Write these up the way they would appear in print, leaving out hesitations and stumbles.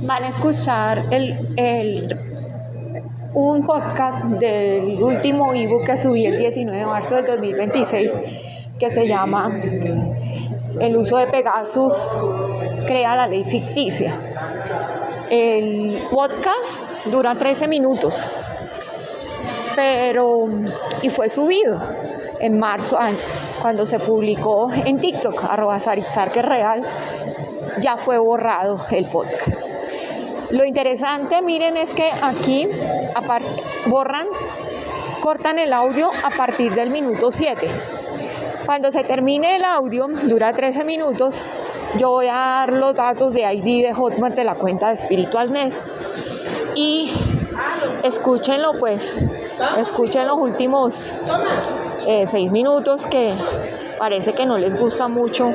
Van a escuchar un podcast del último ebook que subí el 19 de marzo del 2026 que se llama El uso de Pegasus crea la ley ficticia. El podcast dura 13 minutos, y fue subido en marzo, cuando se publicó en TikTok, @SarizarqueReal, ya fue borrado el podcast. Lo interesante, miren, es que aquí cortan el audio a partir del minuto 7. Cuando se termine el audio, dura 13 minutos, yo voy a dar los datos de ID de Hotmart de la cuenta de Spiritual Nest y escúchenlo escuchen los últimos 6 minutos que parece que no les gustó mucho.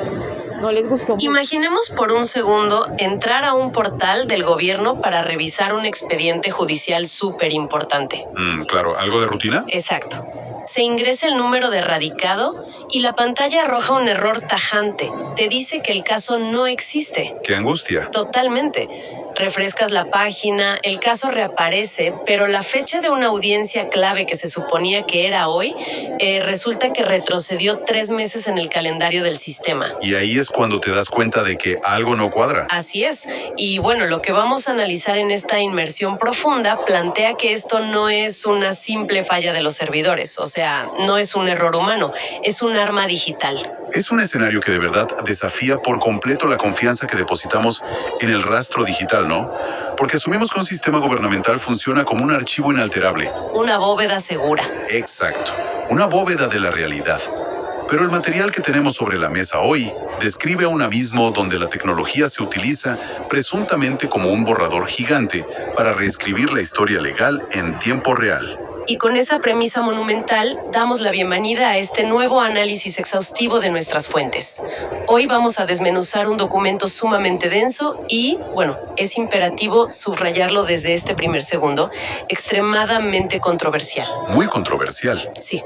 Imaginemos por un segundo entrar a un portal del gobierno para revisar un expediente judicial súper importante. Claro, ¿algo de rutina? Exacto. Se ingresa el número de radicado y la pantalla arroja un error tajante. Te dice que el caso no existe. ¡Qué angustia! Totalmente. Refrescas la página, el caso reaparece, pero la fecha de una audiencia clave que se suponía que era hoy, resulta que retrocedió 3 meses en el calendario del sistema. Y ahí es cuando te das cuenta de que algo no cuadra. Así es. Y bueno, lo que vamos a analizar en esta inmersión profunda plantea que esto no es una simple falla de los servidores, o sea, no es un error humano, es un arma digital. Es un escenario que de verdad desafía por completo la confianza que depositamos en el rastro digital, ¿no? Porque asumimos que un sistema gubernamental funciona como un archivo inalterable. Una bóveda segura. Exacto, una bóveda de la realidad. Pero el material que tenemos sobre la mesa hoy describe un abismo donde la tecnología se utiliza presuntamente como un borrador gigante para reescribir la historia legal en tiempo real. Y con esa premisa monumental, damos la bienvenida a este nuevo análisis exhaustivo de nuestras fuentes. Hoy vamos a desmenuzar un documento sumamente denso y, bueno, es imperativo subrayarlo desde este primer segundo, extremadamente controversial. Muy controversial. Sí.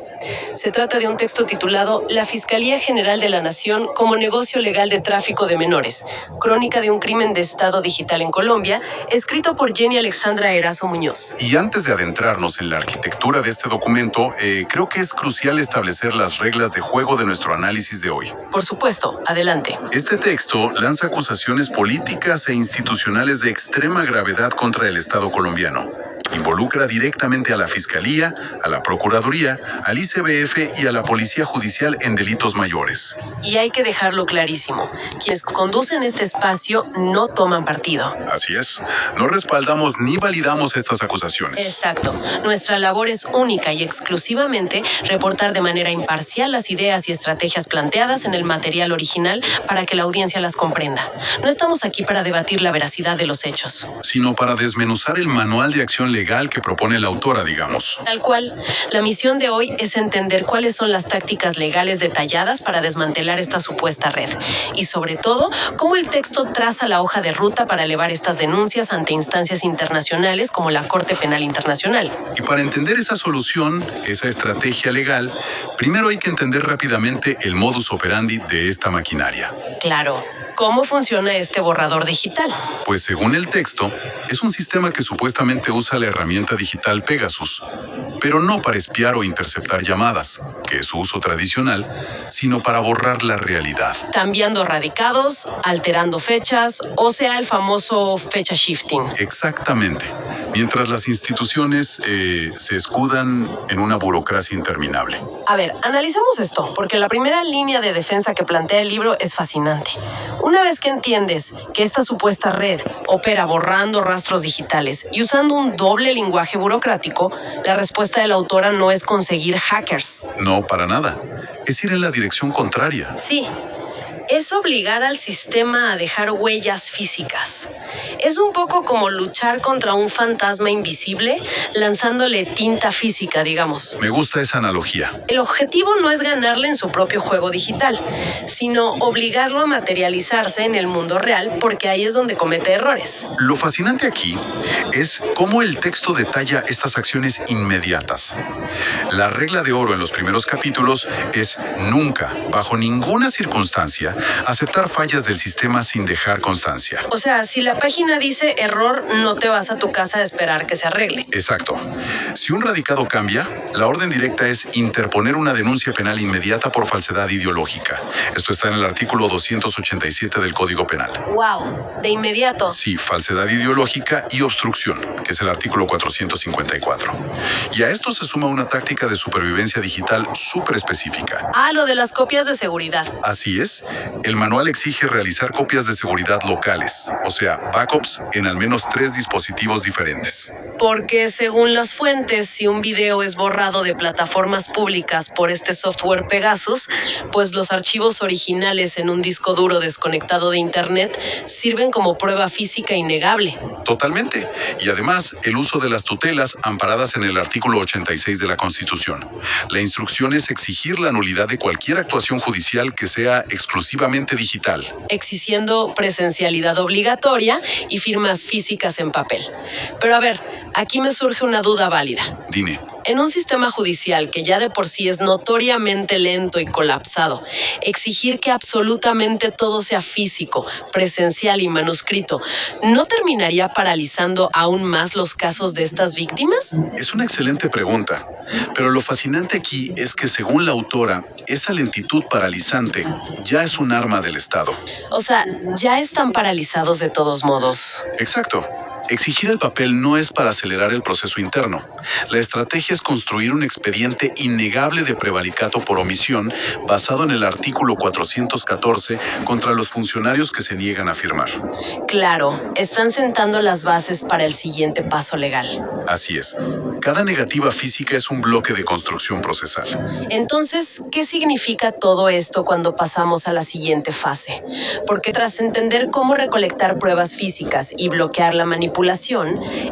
Se trata de un texto titulado La Fiscalía General de la Nación como negocio legal de tráfico de menores, crónica de un crimen de Estado digital en Colombia, escrito por Jenny Alexandra Erazo Muñoz. Y antes de adentrarnos en la arquitectura de este documento, creo que es crucial establecer las reglas de juego de nuestro análisis de hoy. Por supuesto, adelante. Este texto lanza acusaciones políticas e institucionales de extrema gravedad contra el Estado colombiano. Involucra directamente a la Fiscalía, a la Procuraduría, al ICBF y a la Policía Judicial en delitos mayores. Y hay que dejarlo clarísimo. Quienes conducen este espacio no toman partido. Así es. No respaldamos ni validamos estas acusaciones. Exacto. Nuestra labor es única y exclusivamente reportar de manera imparcial las ideas y estrategias planteadas en el material original para que la audiencia las comprenda. No estamos aquí para debatir la veracidad de los hechos, sino para desmenuzar el manual de acción legal que propone la autora, digamos. Tal cual. La misión de hoy es entender cuáles son las tácticas legales detalladas para desmantelar esta supuesta red y, sobre todo, cómo el texto traza la hoja de ruta para elevar estas denuncias ante instancias internacionales como la Corte Penal Internacional. Y para entender esa solución, esa estrategia legal, primero hay que entender rápidamente el modus operandi de esta maquinaria. Claro. ¿Cómo funciona este borrador digital? Pues según el texto, es un sistema que supuestamente usa la herramienta digital Pegasus, pero no para espiar o interceptar llamadas, que es su uso tradicional, sino para borrar la realidad. Cambiando radicados, alterando fechas, o sea, el famoso fecha shifting. Exactamente. Mientras las instituciones se escudan en una burocracia interminable. A ver, analicemos esto, porque la primera línea de defensa que plantea el libro es fascinante. Una vez que entiendes que esta supuesta red opera borrando rastros digitales y usando un doble lenguaje burocrático, la respuesta de la autora no es conseguir hackers. No, para nada. Es ir en la dirección contraria. Sí. Es obligar al sistema a dejar huellas físicas. Es un poco como luchar contra un fantasma invisible lanzándole tinta física, digamos. Me gusta esa analogía. El objetivo no es ganarle en su propio juego digital, sino obligarlo a materializarse en el mundo real, porque ahí es donde comete errores. Lo fascinante aquí es cómo el texto detalla estas acciones inmediatas. La regla de oro en los primeros capítulos es nunca, bajo ninguna circunstancia, Aceptar fallas del sistema sin dejar constancia. O sea, si la página dice error, no te vas a tu casa a esperar que se arregle. Exacto. Si un radicado cambia, la orden directa es interponer una denuncia penal inmediata por falsedad ideológica. Esto está en el artículo 287 del Código Penal. ¡Wow! De inmediato. Sí, falsedad ideológica y obstrucción, que es el artículo 454. Y a esto se suma una táctica de supervivencia digital súper específica. Ah, lo de las copias de seguridad. Así es, el manual exige realizar copias de seguridad locales, o sea, backups en al menos 3 dispositivos diferentes. Porque según las fuentes, si un video es borrado de plataformas públicas por este software Pegasus, pues los archivos originales en un disco duro desconectado de Internet sirven como prueba física innegable. Totalmente. Y además, el uso de las tutelas amparadas en el artículo 86 de la Constitución. La instrucción es exigir la nulidad de cualquier actuación judicial que sea exclusivamente digital. Exigiendo presencialidad obligatoria y firmas físicas en papel. Pero a ver, aquí me surge una duda válida. Dime. En un sistema judicial que ya de por sí es notoriamente lento y colapsado, exigir que absolutamente todo sea físico, presencial y manuscrito, ¿no terminaría paralizando aún más los casos de estas víctimas? Es una excelente pregunta, pero lo fascinante aquí es que según la autora, esa lentitud paralizante ya es un arma del Estado. O sea, ya están paralizados de todos modos. Exacto. Exigir el papel no es para acelerar el proceso interno. La estrategia es construir un expediente innegable de prevaricato por omisión basado en el artículo 414 contra los funcionarios que se niegan a firmar. Claro, están sentando las bases para el siguiente paso legal. Así es. Cada negativa física es un bloque de construcción procesal. Entonces, ¿qué significa todo esto cuando pasamos a la siguiente fase? Porque tras entender cómo recolectar pruebas físicas y bloquear la manipulación,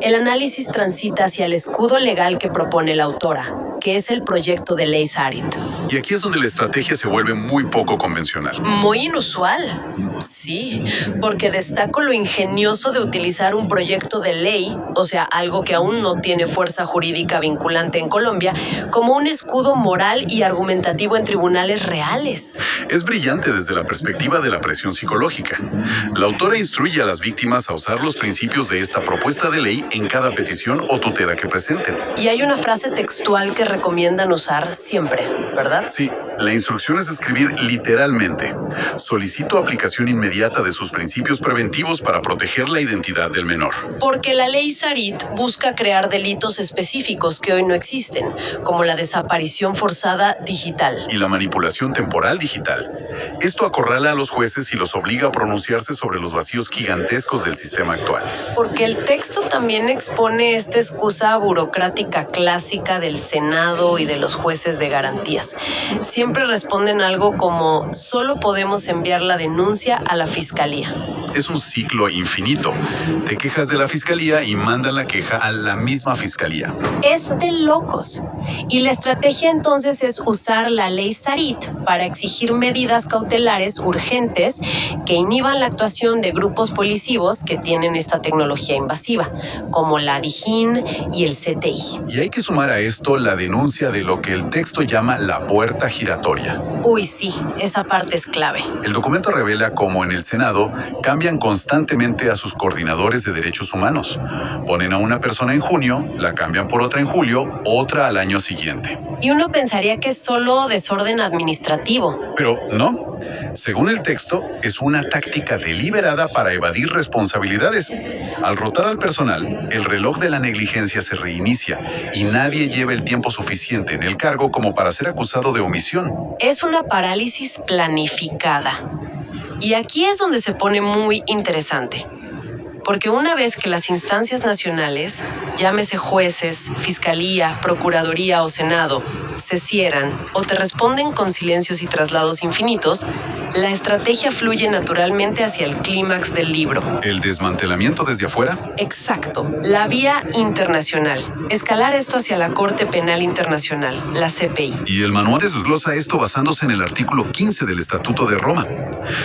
el análisis transita hacia el escudo legal que propone la autora, que es el proyecto de ley Sarit. Y aquí es donde la estrategia se vuelve muy poco convencional. Muy inusual. Sí, porque destaco lo ingenioso de utilizar un proyecto de ley, o sea, algo que aún no tiene fuerza jurídica vinculante en Colombia, como un escudo moral y argumentativo en tribunales reales. Es brillante desde la perspectiva de la presión psicológica. La autora instruye a las víctimas a usar los principios de esta propuesta de ley en cada petición o tutela que presenten. Y hay una frase textual que recomiendan usar siempre, ¿verdad? Sí, la instrucción es escribir literalmente. Solicito aplicación inmediata de sus principios preventivos para proteger la identidad del menor. Porque la ley Sarit busca crear delitos específicos que hoy no existen, como la desaparición forzada digital. Y la manipulación temporal digital. Esto acorrala a los jueces y los obliga a pronunciarse sobre los vacíos gigantescos del sistema actual. Porque el texto también expone esta excusa burocrática clásica del Senado y de los jueces de garantías. Siempre responden algo como: solo podemos enviar la denuncia a la fiscalía. Es un ciclo infinito. Te quejas de la fiscalía y mandan la queja a la misma fiscalía. Es de locos. Y la estrategia entonces es usar la ley Sarit para exigir medidas cautelares urgentes que inhiban la actuación de grupos policivos que tienen esta tecnología invasiva, como la DIJÍN y el CTI. Y hay que sumar a esto la denuncia de lo que el texto llama la puerta giratoria. Uy, sí, esa parte es clave. El documento revela cómo en el Senado cambian constantemente a sus coordinadores de derechos humanos. Ponen a una persona en junio, la cambian por otra en julio, otra al año siguiente. Y uno pensaría que es solo desorden administrativo. Pero no. Según el texto, es una táctica deliberada para evadir responsabilidades. Al rotar al personal, el reloj de la negligencia se reinicia y nadie lleva el tiempo suficiente en el cargo como para ser acusado de omisión. Es una parálisis planificada. Y aquí es donde se pone muy interesante. Porque una vez que las instancias nacionales, llámese jueces, fiscalía, procuraduría o senado, se cierran o te responden con silencios y traslados infinitos, la estrategia fluye naturalmente hacia el clímax del libro. ¿El desmantelamiento desde afuera? Exacto, la vía internacional. Escalar esto hacia la Corte Penal Internacional, la CPI. Y el manual desglosa esto basándose en el artículo 15 del Estatuto de Roma.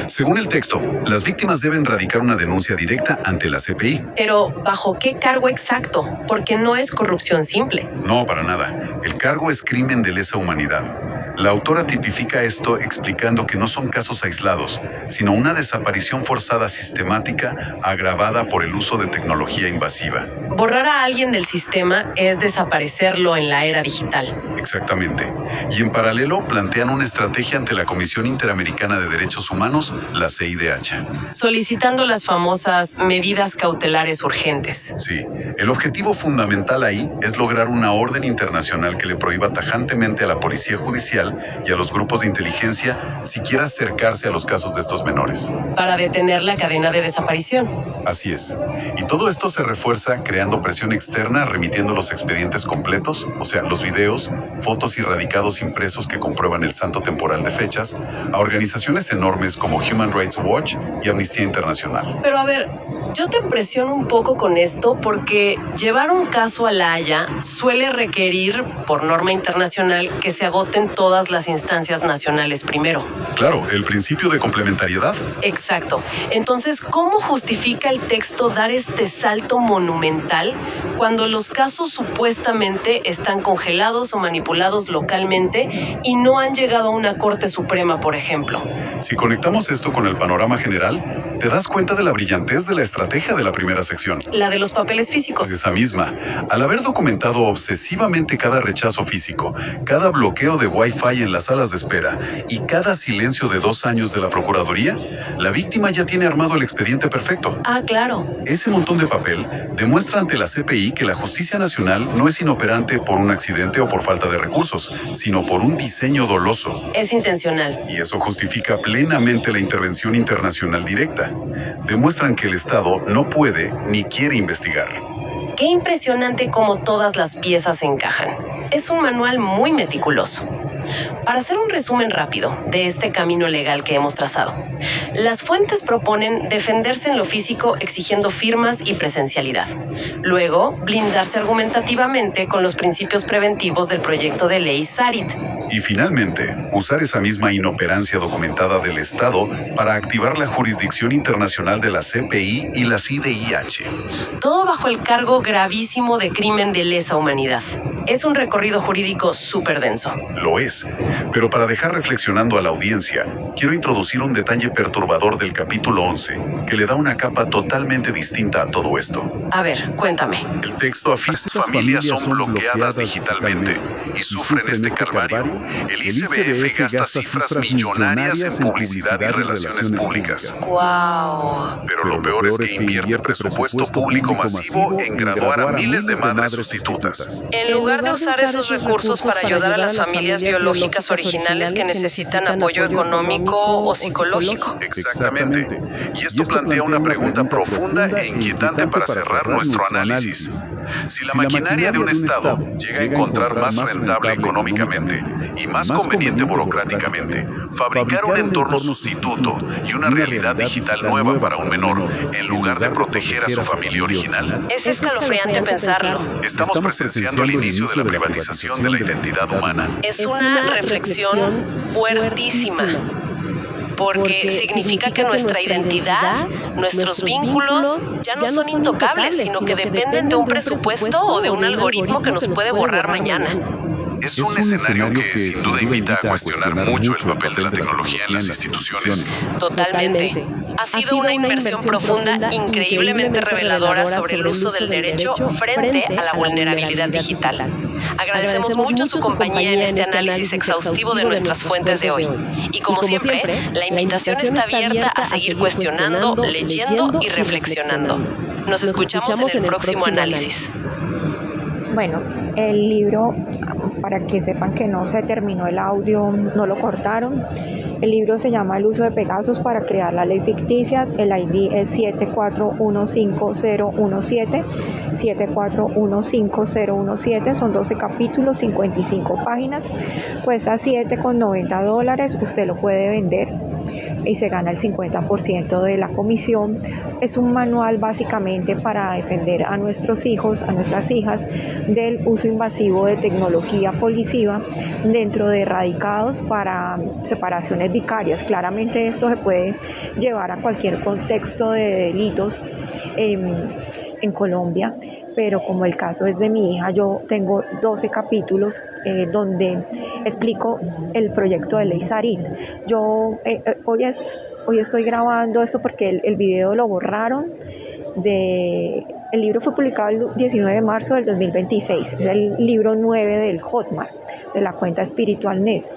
Según el texto, las víctimas deben radicar una denuncia directa ante la CPI. Pero, ¿bajo qué cargo exacto? Porque no es corrupción simple. No, para nada. El cargo es crimen de lesa humanidad. La autora tipifica esto explicando que no son casos aislados, sino una desaparición forzada sistemática agravada por el uso de tecnología invasiva. Borrar a alguien del sistema es desaparecerlo en la era digital. Exactamente. Y en paralelo plantean una estrategia ante la Comisión Interamericana de Derechos Humanos, la CIDH. Solicitando las famosas medidas cautelares urgentes. Sí, el objetivo fundamental ahí es lograr una orden internacional que le prohíba tajantemente a la policía judicial y a los grupos de inteligencia siquiera acercarse a los casos de estos menores. Para detener la cadena de desaparición. Así es. Y todo esto se refuerza creando presión externa, remitiendo los expedientes completos, o sea, los videos, fotos y radicados impresos que comprueban el santo temporal de fechas, a organizaciones enormes como Human Rights Watch y Amnistía Internacional. Pero a ver, yo te impresiono un poco con esto porque llevar un caso a La Haya suele requerir, por norma internacional, que se agoten todas las instancias nacionales primero. Claro, el principio de complementariedad. Exacto. Entonces, ¿cómo justifica el texto dar este salto monumental cuando los casos supuestamente están congelados o manipulados localmente y no han llegado a una Corte Suprema, por ejemplo? Si conectamos esto con el panorama general, te das cuenta de la brillantez de la estrategia de la primera sección. La de los papeles físicos. Esa misma. Al haber documentado obsesivamente cada rechazo físico, cada bloqueo de Wi-Fi en las salas de espera y cada silencio de 2 años de la Procuraduría, la víctima ya tiene armado el expediente perfecto. Ah, claro. Ese montón de papel demuestra ante la CPI que la justicia nacional no es inoperante por un accidente o por falta de recursos, sino por un diseño doloso. Es intencional. Y eso justifica plenamente la intervención internacional directa. Demuestran que el Estado no puede ni quiere investigar. Qué impresionante cómo todas las piezas encajan. Es un manual muy meticuloso. Para hacer un resumen rápido de este camino legal que hemos trazado, las fuentes proponen defenderse en lo físico exigiendo firmas y presencialidad. Luego, blindarse argumentativamente con los principios preventivos del proyecto de ley SARIT. Y finalmente, usar esa misma inoperancia documentada del Estado para activar la jurisdicción internacional de la CPI y la CIDH. Todo bajo el cargo gravísimo de crimen de lesa humanidad. Es un recorrido jurídico súper denso. Lo es. Pero para dejar reflexionando a la audiencia, quiero introducir un detalle perturbador del capítulo 11, que le da una capa totalmente distinta a todo esto. A ver, cuéntame. El texto afirma que familias son bloqueadas digitalmente y sufren este calvario. El ICBF gasta cifras millonarias en publicidad y relaciones públicas. ¡Guau! Pero lo peor es que invierte presupuesto público masivo en graduar a miles de madres sustitutas. En lugar de usar esos recursos para ayudar a las familias biológicas originales que necesitan apoyo económico o psicológico. Exactamente. Y esto plantea una pregunta profunda e inquietante para cerrar nuestro análisis. Si la maquinaria de un Estado llega a encontrar más rentable económicamente y más conveniente burocráticamente fabricar un entorno sustituto y una realidad digital nueva para un menor, en lugar de proteger a su familia original, Es escalofriante pensarlo. estamos presenciando el inicio de la privatización de la identidad humana. Es una reflexión fuertísima. Porque significa que nuestra identidad, nuestros vínculos ya no son intocables, sino que dependen de un presupuesto o de un algoritmo que nos puede borrar mañana. Es un escenario que sin duda invita a cuestionar mucho el papel de la tecnología en las instituciones. Totalmente. Ha sido una inmersión profunda, increíblemente reveladora sobre el uso del derecho frente a la vulnerabilidad digital. Agradecemos mucho su compañía en este análisis exhaustivo de nuestras fuentes de hoy. Y como siempre, la invitación está abierta a seguir cuestionando, leyendo y reflexionando. Nos escuchamos en el próximo análisis. Bueno, el libro, para que sepan que no se terminó el audio, no lo cortaron. El libro se llama El uso de Pegasus para crear la ley ficticia. El ID es 7415017. 7415017. Son 12 capítulos, 55 páginas. Cuesta $7,90. Usted lo puede vender y se gana el 50% de la comisión. Es un manual básicamente para defender a nuestros hijos, a nuestras hijas, del uso invasivo de tecnología policiva dentro de erradicados para separaciones vicarias. Claramente esto se puede llevar a cualquier contexto de delitos en Colombia. pero como el caso es de mi hija, yo tengo 12 capítulos donde explico el proyecto de ley Sarit. Yo hoy estoy grabando esto porque el video lo borraron. El libro fue publicado el 19 de marzo del 2026, es el libro 9 del Hotmart, de la cuenta Espiritual Nes.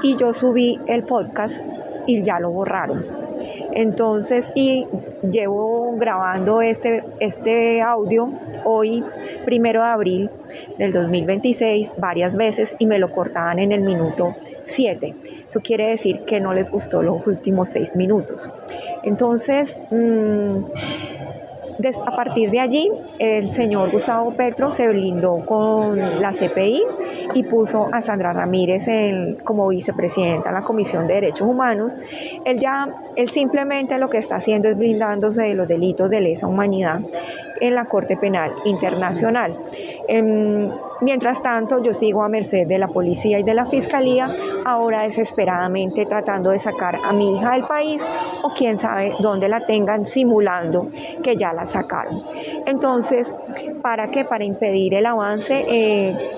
Y yo subí el podcast y ya lo borraron. Entonces, y llevo grabando este audio hoy, 1 de abril del 2026, varias veces y me lo cortaban en el minuto 7. Eso quiere decir que no les gustó los últimos 6 minutos. Entonces, a partir de allí, el señor Gustavo Petro se blindó con la CPI y puso a Sandra Ramírez como vicepresidenta en la Comisión de Derechos Humanos. Él simplemente lo que está haciendo es blindándose de los delitos de lesa humanidad en la Corte Penal Internacional. Mientras tanto, yo sigo a merced de la policía y de la fiscalía, ahora desesperadamente tratando de sacar a mi hija del país, o quién sabe dónde la tengan, simulando que ya la sacaron. Entonces, ¿para qué? Para impedir el avance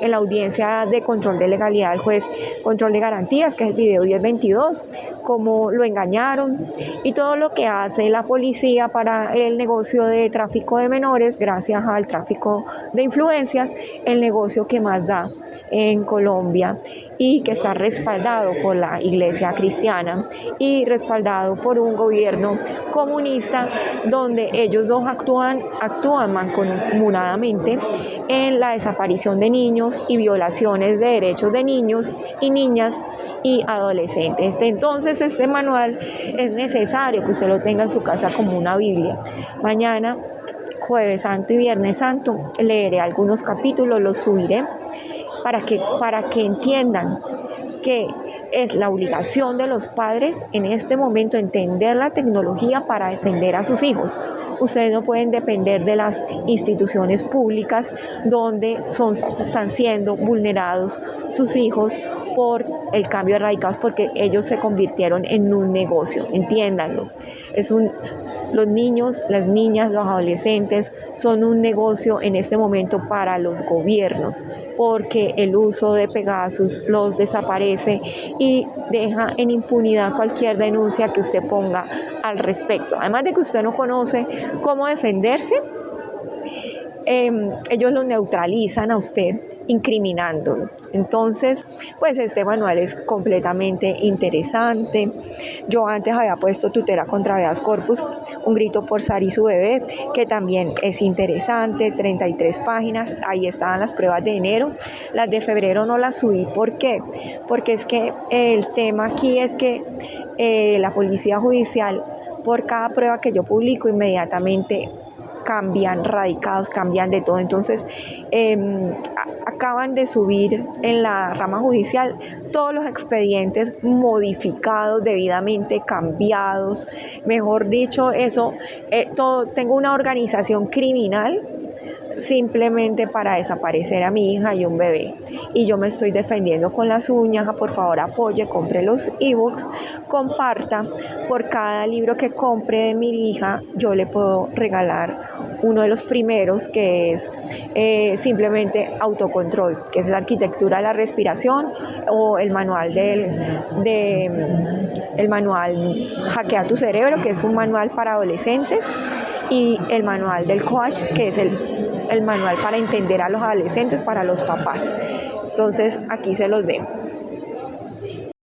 en la audiencia de control de legalidad del juez control de garantías, que es el video 1022, cómo lo engañaron y todo lo que hace la policía para el negocio de tráfico de menores, gracias al tráfico de influencias, el negocio que más da en Colombia y que está respaldado por la Iglesia cristiana y respaldado por un gobierno comunista, donde ellos dos actúan mancomunadamente en la desaparición de niños y violaciones de derechos de niños y niñas y adolescentes. Entonces, este manual es necesario que usted lo tenga en su casa como una Biblia. Mañana, Jueves Santo y Viernes Santo, leeré algunos capítulos, los subiré para que entiendan que es la obligación de los padres en este momento entender la tecnología para defender a sus hijos. Ustedes no pueden depender de las instituciones públicas donde están siendo vulnerados sus hijos por el cambio de radicados, porque ellos se convirtieron en un negocio, entiéndanlo. Los niños, las niñas, los adolescentes son un negocio en este momento para los gobiernos, porque el uso de Pegasus los desaparece y deja en impunidad cualquier denuncia que usted ponga al respecto. Además de que usted no conoce cómo defenderse, ellos lo neutralizan a usted incriminándolo. Entonces, pues este manual es completamente interesante. Yo antes había puesto Tutela contra habeas corpus, un grito por Sara y su bebé, que también es interesante, 33 páginas, ahí estaban las pruebas de enero. Las de febrero no las subí. ¿Por qué? Porque es que el tema aquí es que la policía judicial, por cada prueba que yo publico, inmediatamente cambian radicados, cambian de todo. Entonces, acaban de subir en la rama judicial todos los expedientes modificados, debidamente cambiados. Mejor dicho, eso, tengo una organización criminal simplemente para desaparecer a mi hija y un bebé, y yo me estoy defendiendo con las uñas. Por favor, apoye, compre los ebooks, comparta. Por cada libro que compre de mi hija, yo le puedo regalar uno de los primeros, que es simplemente autocontrol, que es la arquitectura de la respiración, o el manual el manual Hackea tu cerebro, que es un manual para adolescentes, y el manual del coach, que es el manual para entender a los adolescentes, para los papás. Entonces, aquí se los dejo.